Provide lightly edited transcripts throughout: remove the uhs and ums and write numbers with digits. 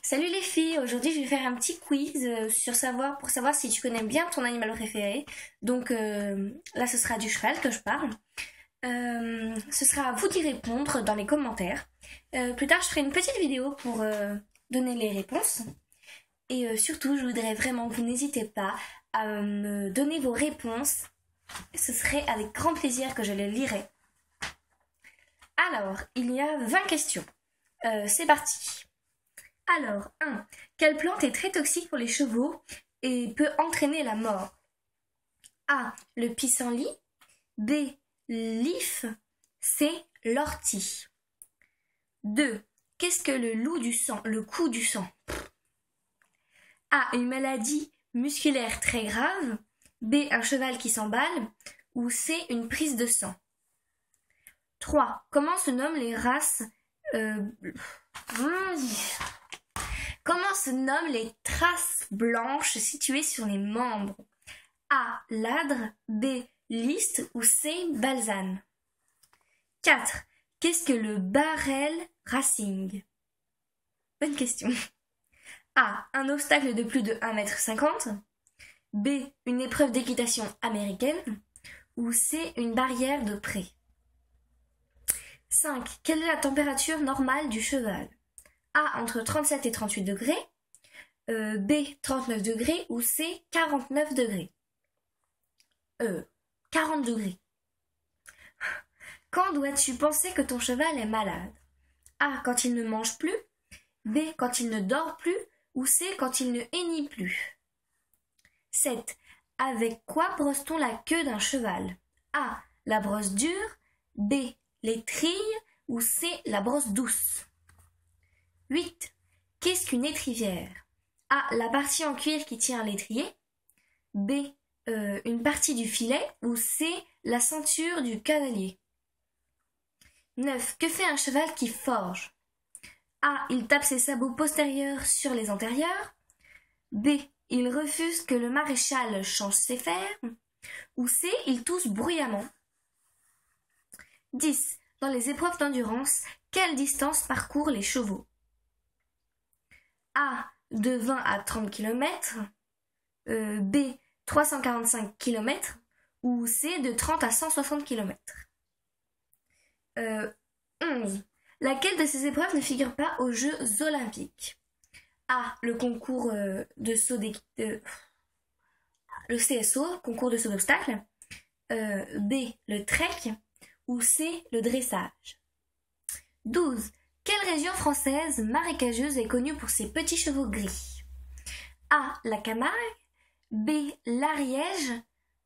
Salut les filles, aujourd'hui je vais faire un petit quiz pour savoir si tu connais bien ton animal préféré. Donc là ce sera du cheval que je parle. Ce sera à vous d'y répondre dans les commentaires. Plus tard je ferai une petite vidéo pour donner les réponses. Et surtout je voudrais vraiment que vous n'hésitez pas à me donner vos réponses. Ce serait avec grand plaisir que je les lirai. Alors, il y a 20 questions. C'est parti. Alors, 1. Quelle plante est très toxique pour les chevaux et peut entraîner la mort? A. Le pissenlit. B. L'if. C. L'ortie. 2. Qu'est-ce que le loup du sang? Le coup du sang. A. Une maladie musculaire très grave. B. Un cheval qui s'emballe. Ou C. Une prise de sang. 3. Comment se nomment les races Comment se nomment les traces blanches situées sur les membres? A. Ladre. B. Liste. Ou C. Balzane. 4. Qu'est-ce que le barrel racing? Bonne question. A. Un obstacle de plus de 1,50 m. B. Une épreuve d'équitation américaine. Ou C. Une barrière de pré. 5. Quelle est la température normale du cheval? A. Entre 37 et 38 degrés. B. 39 degrés. Ou C. 49 degrés. 40 degrés. Quand dois-tu penser que ton cheval est malade? A. Quand il ne mange plus. B. Quand il ne dort plus. Ou C. Quand il ne hennit plus. 7. Avec quoi brosse-t-on la queue d'un cheval? A. La brosse dure. B. L'étrille. Ou C. La brosse douce. 8. Qu'est-ce qu'une étrivière? A. La partie en cuir qui tient l'étrier. B. Une partie du filet. Ou C. La ceinture du cavalier. 9. Que fait un cheval qui forge? A. Il tape ses sabots postérieurs sur les antérieurs. B. Il refuse que le maréchal change ses fers. Ou C. Il tousse bruyamment. 10. Dans les épreuves d'endurance, quelle distance parcourent les chevaux? A. De 20 à 30 km. B. 345 km. Ou C. De 30 à 160 km. 11. Laquelle de ces épreuves ne figure pas aux Jeux olympiques? A. Le concours de saut le CSO, concours de saut d'obstacle. B. Le trek. Ou C. Le dressage. 12. Quelle région française marécageuse est connue pour ses petits chevaux gris? A. La Camargue. B. l'Ariège.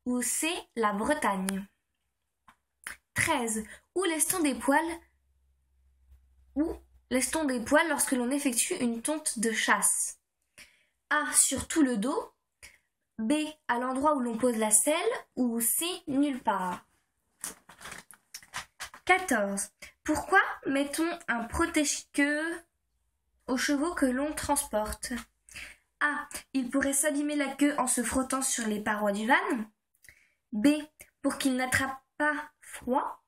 Ou C. La Bretagne. 13. Où laisse-t-on des poils lorsque l'on effectue une tonte de chasse? A. Sur tout le dos. B. À l'endroit où l'on pose la selle. Ou C. Nulle part. 14. Pourquoi mettons un protège-queue aux chevaux que l'on transporte? A. Il pourrait s'abîmer la queue en se frottant sur les parois du van. B. Pour qu'il n'attrape pas froid.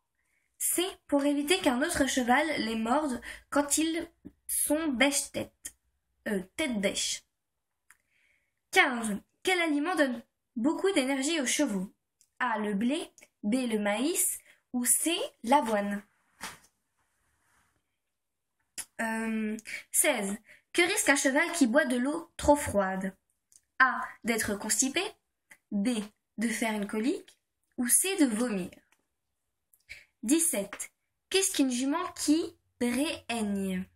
C. Pour éviter qu'un autre cheval les morde quand ils sont bêche-tête. Tête bêche. 15. Quel aliment donne beaucoup d'énergie aux chevaux? A. Le blé. B. Le maïs. Ou C. L'avoine. 16. Que risque un cheval qui boit de l'eau trop froide? A. D'être constipé. B. De faire une colique. Ou C. De vomir. 17. Qu'est-ce qu'une jument qui bréhaigne?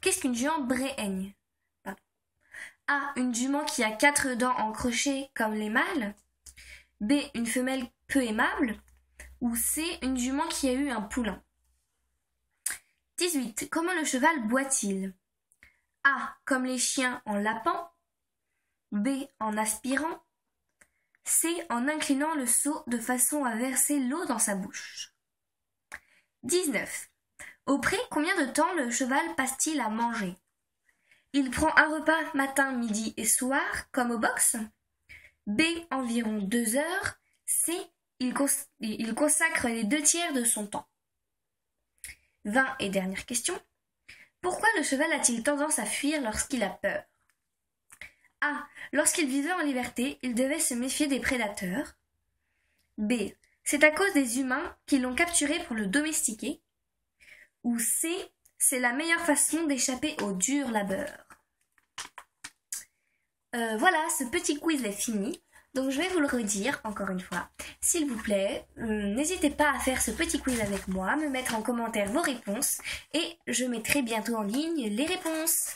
Qu'est-ce qu'une jument bréhaigne? A. Une jument qui a 4 dents en crochet comme les mâles. B. Une femelle peu aimable. Ou C. Une jument qui a eu un poulain. 18. Comment le cheval boit-il? A. Comme les chiens en lapant. B. En aspirant. C. En inclinant le seau de façon à verser l'eau dans sa bouche. 19. Au pré, combien de temps le cheval passe-t-il à manger? Il prend un repas matin, midi et soir, comme au box. B. Environ 2 heures. C. Il consacre les 2 tiers de son temps. 20 et dernière question. Pourquoi le cheval a-t-il tendance à fuir lorsqu'il a peur? A. Lorsqu'il vivait en liberté, il devait se méfier des prédateurs. B. C'est à cause des humains qui l'ont capturé pour le domestiquer. Ou C. C'est la meilleure façon d'échapper au dur labeur. Voilà, ce petit quiz est fini. Donc je vais vous le redire encore une fois. S'il vous plaît, n'hésitez pas à faire ce petit quiz avec moi, me mettre en commentaire vos réponses et je mettrai bientôt en ligne les réponses.